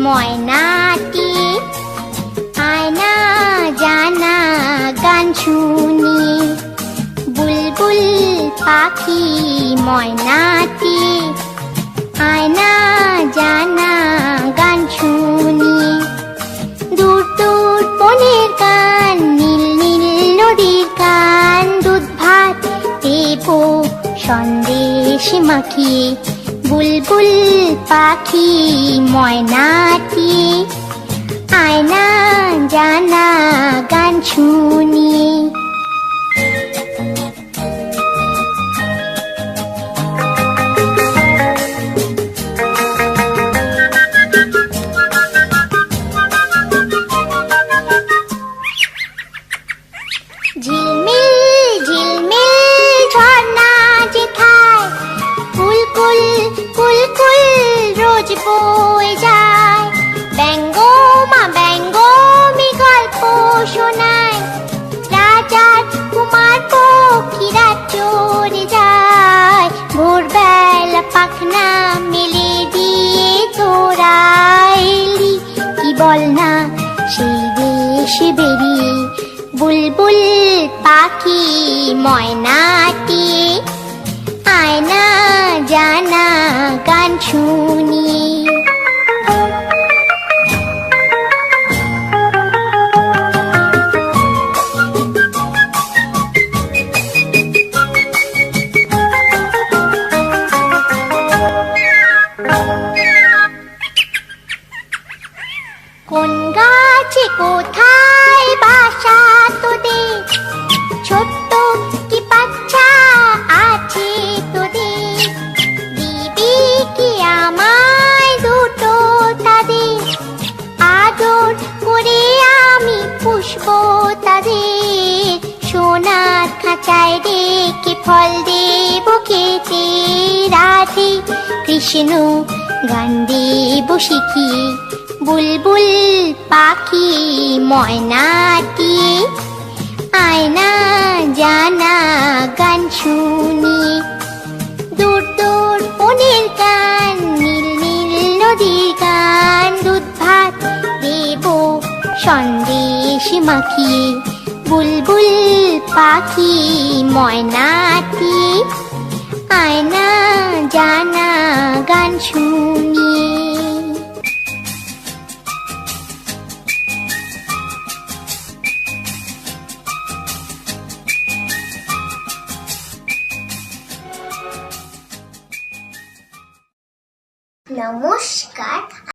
ময়নাটি, আয়না জানা গান শুনি। বুলবুল পাখি ময়নাটি, আয়না জানা গান শুনি। দূর দূর বনের গান, নীল নীল নদীর গান, দুধ ভাত দেব সন্দেশ মাখিয়ে। বুলবুল পাখি ময়নাটি, আয়না জানা গান শুনি। ঝিলমিল ঝিলমিল ঝর্ণা যেথায়, কুলকুল কুলকুল রোজ বয়ে যায়। ব্যঙ্গো মা ব্যঙ্গো মি গল্প শোনায়, রাজার কুমার পক্ষীরা চড়ে যায়। ভোরবেলা পাখনা মেলে দিয়ে তোরা এলি, কি বল না সেই দেশে বেরিয়ে। বুলবুল পাখি ময়নাটি, আয়না জানা গান শুনি। কোন গাছে কোথায় বাসা তোদের, ছোট্ট কি বাচ্চা আছে তোদের। দিবি কি আমায় দুটো তাদের, আদর করে আমি পুষবো তাদের। সোনার খাঁচায় রেখে ফল দেব খেতে, রাধে কৃষ্ণ গান দেব শিখিয়ে। বুলবুল পাখি ময়নাটি, আয়না জানা গান শুনি। দূর দূর বনের গান, নীল নীল নদীর গান, দুধ ভাত দেব সন্দেশ মাখিয়ে। বুলবুল পাখি ময়নাটি, আয়না জানা গান শুনি। নমস্কার।